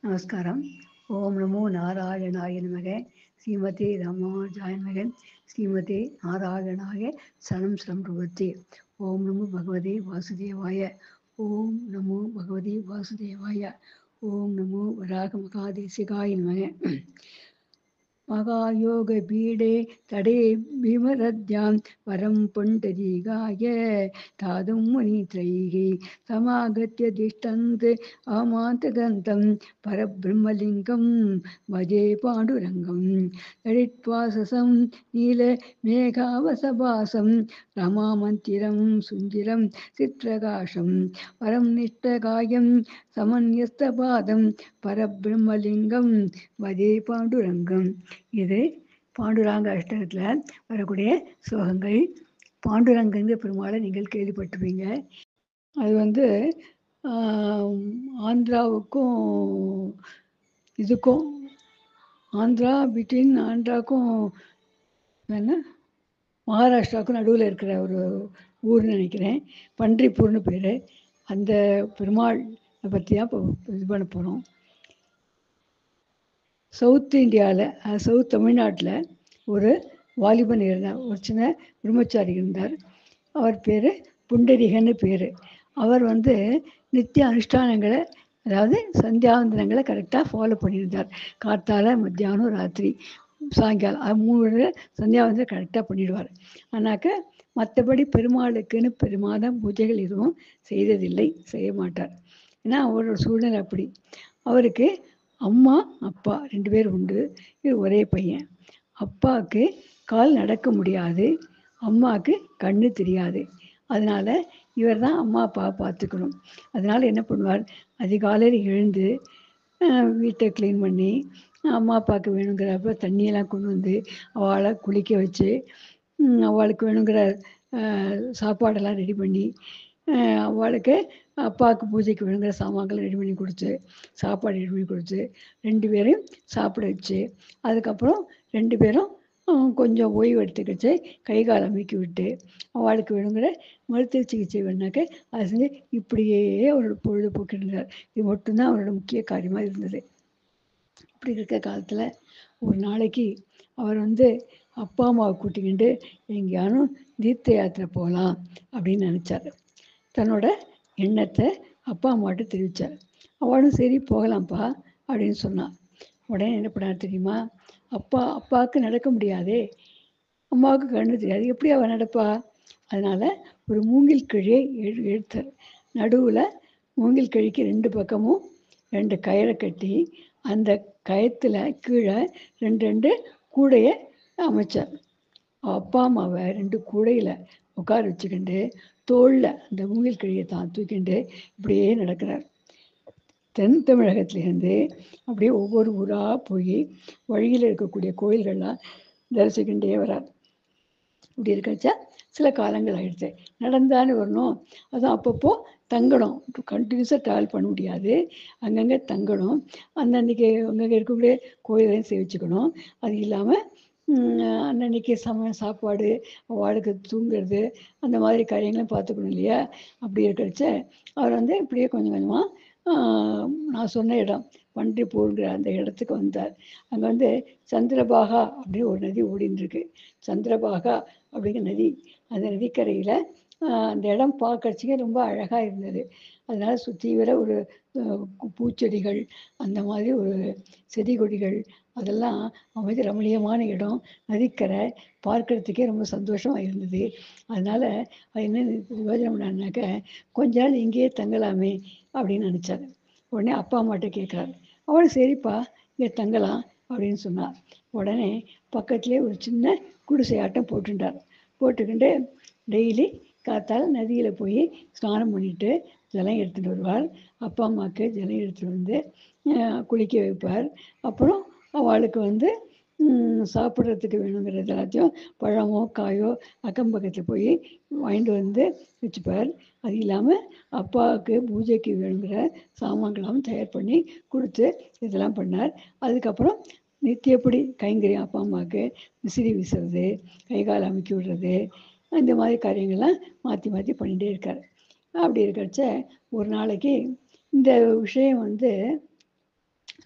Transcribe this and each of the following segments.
நமஸ்காரம். ஓம் நமோ நாராயணாய நமக. ஸ்ரீமதே ராமானுஜாய நமக. ஸ்ரீமதே நாராயணாய சரணம் பிரபத்தி. ஓம் நமோ பகவதே வாசுதேவாய. ஓம் நமோ பகவதே வாசுதேவாய. ஓம் நமோ வராக மகாதேசிகாய நமக. महायोगपीडे तडे भीमरद्यां वरं पुण्डरीकाय तादुं मुनित्रैः समागत्य तिष्ठन्त अमान्तगन्तं परब्रह्मलिङ्गं भजे पाण्डुरङ्गं ललित्वाससं नीलमेघावसभासं रमामन्दिरं सुन्दरं चित्रकाशं परं निष्ठकायं समन्यस्तपादं परब्रह्मलिङ्गं भजे पाण्डुरङ्गम्. இது பாண்டுராங்க அஷ்டகத்தில் வரக்கூடிய ஸ்லோகங்கள். பாண்டுரங்கங்கிற பெருமாளை நீங்கள் கேள்விப்பட்டிருப்பீங்க. அது ஆந்திராவுக்கும் இதுக்கும் ஆந்திராவுக்கும் என்ன மகாராஷ்டிராவுக்கும் நடுவில் இருக்கிற ஒரு ஊர்னு நினைக்கிறேன். பன்றிப்பூர்னு பேர். அந்த பெருமாள் பற்றி தான் இப்போ இது பண்ண போகிறோம். சவுத் இந்தியாவில், சவுத் தமிழ்நாட்டில் ஒரு வாலிபன் இருந்தார். ஒரு சின்ன பிரம்மச்சாரி இருந்தார். அவர் பேர் புண்டரிகன்னு பேர். அவர் நித்திய அனுஷ்டானங்களை, அதாவது சந்தியாவந்தனங்களை கரெக்டாக ஃபாலோ பண்ணியிருந்தார். காத்தால, மத்தியானம், ராத்திரி, சாயங்காலம், அது 3 சந்தியாவந்தனை கரெக்டாக பண்ணிடுவார். ஆனாக்க மற்றபடி பெருமாளுக்குன்னு பெருமாதம் பூஜைகள் எதுவும் செய்ததில்லை, செய்ய மாட்டார். ஏன்னா அவரோட சூழ்நிலை அப்படி. அவருக்கு அம்மா அப்பா 2 பேர் உண்டு. இது ஒரே பையன். அப்பாவுக்கு கால் நடக்க முடியாது, அம்மாவுக்கு கண்ணு தெரியாது. அதனால் இவர் தான் அம்மா அப்பாவை பார்த்துக்கணும். அதனால் என்ன பண்ணுவார், அதிகாலையில் எழுந்து வீட்டை க்ளீன் பண்ணி அம்மா அப்பாவுக்கு வேணுங்கிறப்ப தண்ணியெல்லாம் கொண்டு வந்து அவளை குளிக்க வச்சு அவளுக்கு வேணுங்கிற சாப்பாடெல்லாம் ரெடி பண்ணி அவளுக்கு அப்பாவுக்கு பூஜைக்கு வேணுங்கிற சாமான்களை ரெடி பண்ணி கொடுத்து சாப்பாடு ரெடி பண்ணி கொடுத்து 2 பேரையும் சாப்பிட வச்சு அதுக்கப்புறம் 2 பேரும் கொஞ்சம் ஓய்வு எடுத்துக்கிச்சு கை கால் அமைக்கி விட்டு அவளுக்கு வேணுங்கிற மருத்துவ சிகிச்சை வேணாக்க அதை செஞ்சு இப்படியே அவரோட பொழுதுபோக்கு இருந்தார். இது மட்டும்தான் அவரோட முக்கிய காரியமாக இருந்தது. இப்படி இருக்க காலத்தில் ஒரு நாளைக்கு அவர் அப்பா அம்மாவை கூட்டிக்கிட்டு எங்கேயானும் தீர்த்த யாத்திரை போகலாம் அப்படின்னு நினச்சார். தன்னோட எண்ணத்தை அப்பா அம்மாட்ட தெரிவித்தார். அவளும் சரி போகலாம்ப்பா அப்படின்னு சொன்னான். உடனே என்ன பண்ணார் தெரியுமா, அப்பாவுக்கு நடக்க முடியாதே, அம்மாவுக்கு கண்ணு தெரியாது, எப்படி அவள் நடப்பா? அதனால் ஒரு மூங்கில் கிழியை எடுத்தார். நடுவில் மூங்கில் கிழிக்கு 2 பக்கமும் 2 கயிறை கட்டி அந்த கயத்தில் கீழே 2 கூடையை அமைச்சார். அப்பா அம்மாவை 2 கூடையில் உட்கார வச்சுக்கிண்டு தோளில் அந்த மூங்கில் கிழியை தான் தூக்கிண்டு இப்படியே நடக்கிறார். தென் தமிழகத்திலேருந்து அப்படியே ஒவ்வொரு ஊராக போய் வழியில் இருக்கக்கூடிய கோயில்கள்லாம் தரிசிக்கின்றே வரார். இப்படி இருக்கச்சா சில காலங்கள் ஆகிடுச்சு. நடந்தான்னு வரணும், அதுவும் அப்பப்போ தங்கணும். கண்டினியூஸாக ட்ராவல் பண்ண முடியாது, அங்கங்கே தங்கணும். அன்னன்னைக்கு அங்கங்கே இருக்கக்கூடிய கோயிலையும் சேவிச்சுக்கணும். அது இல்லாமல் அன்னன்னைக்கு சாப்பாடு, அவளுக்கு தூங்குறது, அந்த மாதிரி காரியங்களும் பார்த்துக்கணும் இல்லையா? அப்படி இருக்கிறச்ச அவர் இப்படியே கொஞ்சம் கொஞ்சமாக நான் சொன்ன இடம் பன்றிப்பூர்ங்கிற அந்த இடத்துக்கு வந்தார். அங்கே சந்திரபாகா அப்படின்னு ஒரு நதி ஓடின்னு இருக்கு. சந்திரபாகா அப்படிங்கிற நதி, அந்த நதிக்கரையில் அந்த இடம் பார்க்கறதுக்கே ரொம்ப அழகாக இருந்தது. அதனால சுற்றி வர ஒரு பூச்செடிகள், அந்த மாதிரி ஒரு செடி கொடிகள், அதெல்லாம் அமைதி ரமணீயமான இடம், நதிக்கரை, பார்க்கறதுக்கே ரொம்ப சந்தோஷமாக இருந்தது. அதனால் அது என்ன யோஜனை பண்ணாக்க கொஞ்ச நாள் இங்கேயே தங்கலாமே அப்படின்னு நினச்சார். உடனே அப்பா அம்மாட்ட கேட்குறாரு. அவளும் சரிப்பா இங்கே தங்கலாம் அப்படின்னு சொன்னார். உடனே பக்கத்துலேயே ஒரு சின்ன குடிசையாட்டம் போட்டுக்கிண்டு டெய்லி காத்தால் நதியில் போய் ஸ்நானம் பண்ணிவிட்டு ஜலம் எடுத்துகிட்டு வருவார். அப்பா அம்மாவுக்கு ஜலம் எடுத்துகிட்டு வந்து குளிக்க வைப்பார். அப்புறம் அவளுக்கு சாப்பிட்றதுக்கு வேணுங்கிறது எல்லாத்தையும் பழமோ காயோ அக்கம் பக்கத்தில் போய் வாங்கிட்டு வந்து வச்சுப்பார். அது இல்லாமல் அப்பாவுக்கு பூஜைக்கு வேணுங்கிற சாமான்களாம் தயார் பண்ணி கொடுத்து இதெல்லாம் பண்ணார். அதுக்கப்புறம் நித்தியப்படி கைங்கரியம், அப்பா அம்மாவுக்கு விசிறி வீசுறது, கை கால் அமைக்கி விடுறது, இந்த மாதிரி காரியங்கள்லாம் மாற்றி மாற்றி பண்ணிகிட்டே இருக்கார். அப்படி இருக்கிறச்ச ஒரு நாளைக்கு இந்த விஷயம்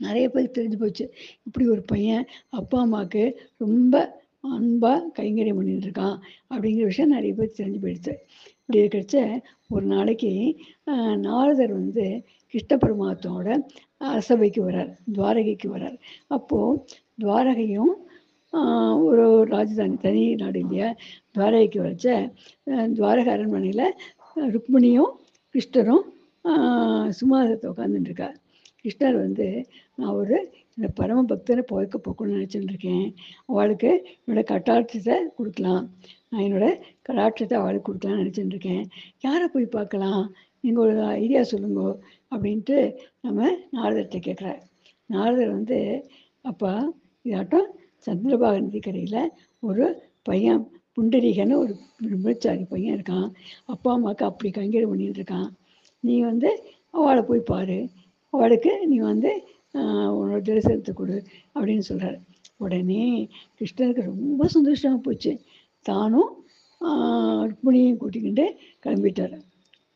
நிறைய பேருக்கு தெரிஞ்சு போச்சு. இப்படி ஒரு பையன் அப்பா அம்மாவுக்கு ரொம்ப அன்பாக கைங்கரியம் பண்ணிட்டு இருக்கான் அப்படிங்கிற விஷயம் நிறைய பேருக்கு தெரிஞ்சு போயிடுச்சு. இப்படி இருக்கிறச்ச ஒரு நாளைக்கு நாரதர் வந்து கிருஷ்ண பரமாத்மாவோட அரசபைக்கு வர்றார், துவாரகைக்கு வர்றார். அப்போது துவாரகையும் ஒரு ராஜதானி, தனி நாடு இல்லையா. துவாரகைக்கு வச்ச துவாரக அரண்மனையில் ருக்மிணியும் கிருஷ்ணரும் சிம்மாசனத்தை உட்காந்துட்டுருக்கார். கிருஷ்ணர் வந்து நான் ஒரு இந்த பரம பக்தரை போக்கணும்னு நினச்சிட்டு இருக்கேன். அவளுக்கு என்னோட கட்டாட்சத்தை கொடுக்கலாம், நான் என்னோட கடாட்சத்தை அவளுக்கு கொடுக்கலான்னு நினச்சிட்டு இருக்கேன். யாரை போய் பார்க்கலாம், நீங்கள் ஒரு ஐடியா சொல்லுங்க அப்படின்ட்டு நம்ம நாரதர்கிட்ட கேட்குறார். நாரதர் வந்து அப்போ இதாட்டம் சந்திரபாக நதிக்கரையில் ஒரு பையன் புண்டரீகன்னு ஒரு பிரம்மச்சாரி பையன் இருக்கான். அப்பா அம்மாவுக்கு அப்படி கைங்கரியம் பண்ணிட்டு இருக்கான். நீ வந்து அவளை போய் பாரு, அவளுக்கு நீ வந்து உன்னோட தரிசனத்தை கொடு அப்படின்னு சொல்கிறார். உடனே கிருஷ்ணருக்கு ரொம்ப சந்தோஷமாக போச்சு. தானும் ருக்மிணியும் கூட்டிக்கிட்டு கிளம்பிட்டார்.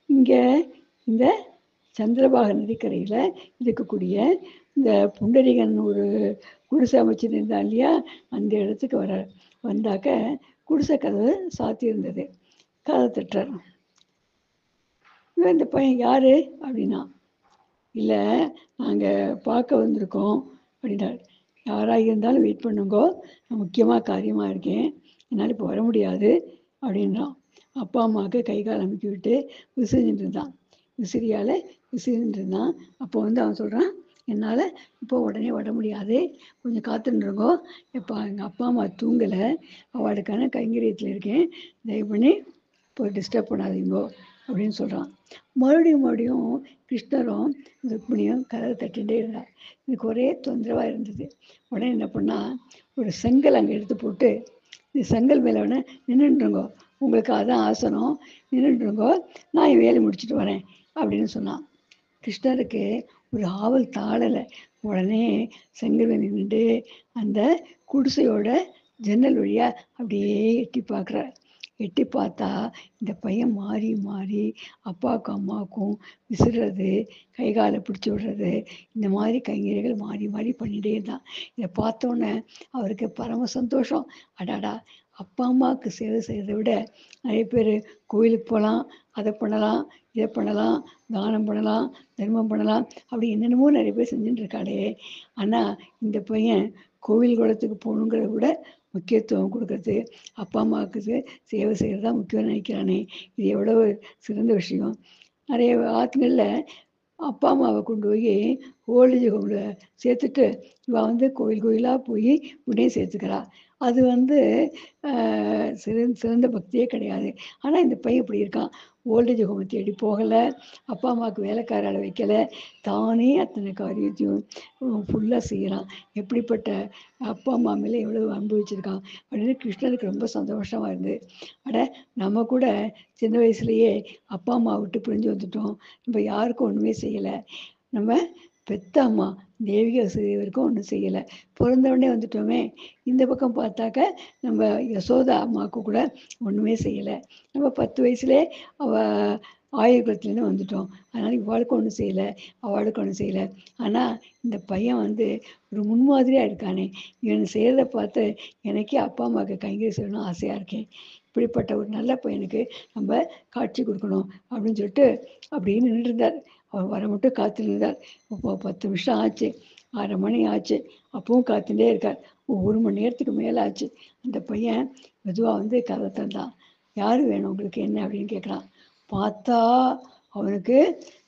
இங்கே இந்த சந்திரபாக நதிக்கரையில் இருக்கக்கூடிய இந்த புண்டரீகன் ஒரு குடிசை அமைச்சிருந்தான் இல்லையா, அந்த இடத்துக்கு வர்றார். வந்தாக்க குடிசை கதவு சாத்தி இருந்தது. கதை தட்டுறார். இந்த பையன் யாரு அப்படின்னா, இல்லை நாங்கள் பார்க்க வந்திருக்கோம் அப்படின்னார். யாராக இருந்தாலும் வெயிட் பண்ணுங்கோ, நான் முக்கியமாக காரியமாக இருக்கேன், என்னால் இப்போ வர முடியாது அப்படின்றான். அப்பா அம்மாவுக்கு கை கால் அமுக்கி விட்டு விசிறிட்டு இருந்தான். விசிறியால் விசிறிட்டு இருந்தான். அப்போ வந்து அவன் சொல்கிறான், என்னால் இப்போ உடனே வர முடியாது, கொஞ்சம் காத்துருங்கோ, இப்போ எங்கள் அப்பா அம்மா தூங்கலை, அவளுக்கான கைங்கரியத்தில் இருக்கேன், தயவு பண்ணி இப்போ டிஸ்டர்ப் பண்ணாதீங்கோ அப்படின்னு சொல்கிறான். மறுபடியும் கிருஷ்ணரும் ருக்மிணியும் கதவை தட்டிகிட்டே இருந்தார். எனக்கு ஒரே தொந்தரவாக இருந்தது. உடனே என்ன பண்ணால், ஒரு செங்கல் அங்கே எடுத்து போட்டு, இந்த செங்கல் மேலே வேணா நின்றுட்டுருங்கோ, உங்களுக்கு அதான் ஆசனம், நின்றுட்டுருங்கோ, நான் என் வேலை முடிச்சுட்டு வரேன் அப்படின்னு சொன்னான். கிருஷ்ணருக்கு ஒரு ஆவல் தாழலை. உடனே செங்கல் நின்றுட்டு அந்த குடிசையோட ஜன்னல் வழியாக அப்படியே எட்டி பார்க்குறார். எட்டி பார்த்தா இந்த பையன் மாறி மாறி அப்பாவுக்கும் அம்மாவுக்கும் விசிறது, கை காலை பிடிச்சி விடுறது, இந்த மாதிரி கைங்கரிகள் மாறி மாறி பண்ணிகிட்டே இருந்தான். இதை பார்த்தோன்னே அவருக்கு பரம சந்தோஷம். அடாடா, அப்பா அம்மாவுக்கு சேவை செய்கிறத விட நிறைய பேர் கோயிலுக்கு போகலாம், அதை பண்ணலாம், இதை பண்ணலாம், தானம் பண்ணலாம், தர்மம் பண்ணலாம், அப்படி என்னென்னமோ நிறைய பேர் செஞ்சுட்டு இருக்காளே. ஆனால் இந்த பையன் கோவில் குளத்துக்கு போகணுங்கிறத விட முக்கியத்துவம் கொடுக்கறது, அப்பா அம்மாவுக்கு சேவை செய்கிறது தான் முக்கியம் நினைக்கிறானே, இது எவ்வளோ சிறந்த விஷயம். நிறைய ஆத்துங்களில் அப்பா அம்மாவை கொண்டு போய் ஓல்டேஜ் ஹோமில் சேர்த்துட்டு இவள் வந்து கோயிலாக போய் உடனே சேர்த்துக்கிறா. அது வந்து சிறந்த பக்தியே கிடையாது. ஆனால் இந்த பையன் இப்படி இருக்கான், ஓல்டேஜ் ஹோமை தேடி போகலை, அப்பா அம்மாவுக்கு வேலைக்காரால் வைக்கலை, தானே அத்தனை காரியத்தையும் ஃபுல்லாக செய்கிறான். எப்படிப்பட்ட அப்பா அம்மா மேலே எவ்வளோ அனுபவிச்சிருக்கான் அப்படின்னு கிருஷ்ணருக்கு ரொம்ப சந்தோஷமாக இருந்தது. அட, நம்ம கூட சின்ன வயசுலேயே அப்பா அம்மா விட்டு பிரிஞ்சு வந்துட்டோம், நம்ம யாருக்கும் ஒன்றுமே செய்யலை, நம்ம பெத்த அம்மா தேவிகா வரைக்கும் ஒன்றும் செய்யலை, பிறந்தவொடனே வந்துட்டோமே. இந்த பக்கம் பார்த்தாக்க நம்ம யசோதா அம்மாவுக்கு கூட ஒன்றுமே செய்யலை, நம்ம 10 வயசுலே அவள் ஆயுர்குலத்துலேருந்து வந்துட்டோம், அதனால் இவாளுக்கும் ஒன்றும் செய்யலை, அவளுக்கும் ஒன்றும் செய்யலை. ஆனால் இந்த பையன் வந்து ஒரு முன்மாதிரியாக இருக்கானே, இவனை செய்கிறத பார்த்து எனக்கே அப்பா அம்மாவுக்கு கைங்கரியம் செய்யணும்னு ஆசையாக இருக்கேன். இப்படிப்பட்ட ஒரு நல்ல பையனுக்கு நம்ம காட்சி கொடுக்கணும் அப்படின்னு சொல்லிட்டு அப்படின்னு நின்றுருந்தார். அவர் வர மட்டும் காத்துருந்தார். இப்போ 10 நிமிஷம் ஆச்சு, 6:30 மணி ஆச்சு, அப்பவும் காத்துட்டே இருக்கார். 1 மணி நேரத்துக்கு மேலே ஆச்சு. அந்த பையன் மெதுவாக வந்து கதை தந்தான். யார் வேணும் உங்களுக்கு, என்ன அப்படின்னு கேட்குறான். பார்த்தா அவனுக்கு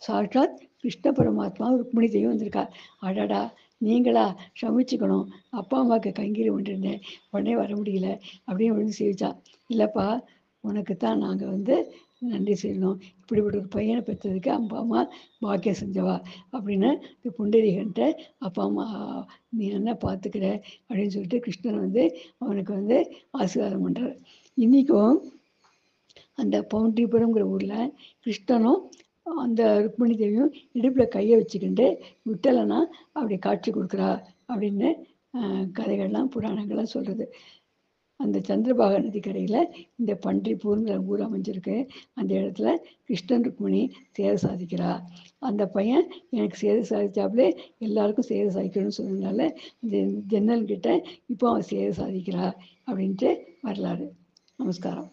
சாட்சாத் கிருஷ்ண பரமாத்மா ருக்மிணி தெய்வம் வந்திருக்கார். அடடா, நீங்களா, சமைச்சுக்கணும், அப்பா அம்மாவுக்கு கைங்கரியம் பண்ணிருந்தேன், உடனே வர முடியல அப்படின்னு வந்து சேவிச்சான். இல்லைப்பா, உனக்கு தான் நாங்கள் வந்து நன்றி செய்யணும், இப்படிப்பட்ட ஒரு பையனை பெற்றதுக்கு அப்பா அம்மா பாக்கியம் செஞ்சவா அப்படின்னு புண்டரீகன்ட்ட அப்பா அம்மா நீ என்ன பார்த்துக்கிற அப்படின்னு சொல்லிட்டு கிருஷ்ணன் வந்து அவனுக்கு வந்து ஆசீர்வாதம் பண்ணுறார். இன்றைக்கும் அந்த பவுண்டரிபுரம்ங்கிற ஊரில் கிருஷ்ணனும் அந்த ருக்மிணி தேவியும் இடுப்பில் கையை வச்சுக்கிட்டு விட்டலைன்னா அப்படி காட்சி கொடுக்குறா அப்படின்னு கதைகள்லாம் புராணங்கள்லாம் சொல்கிறது. அந்த சந்திரபாகா நதிக்கரையில் இந்த பன்றிப்பூருங்கிற ஊர் அமைஞ்சிருக்கு. அந்த இடத்துல கிருஷ்ணன் ருக்மிணி சேவை சாதிக்கிறா. அந்த பையன் எனக்கு சேவை சாதிச்சாப்புலே எல்லாருக்கும் சேவை சாதிக்கணும்னு சொன்னதுனால இந்த ஜன்னல்கிட்ட இப்போ அவன் சேவை சாதிக்கிறா அப்படின்ட்டு வரலாறு. நமஸ்காரம்.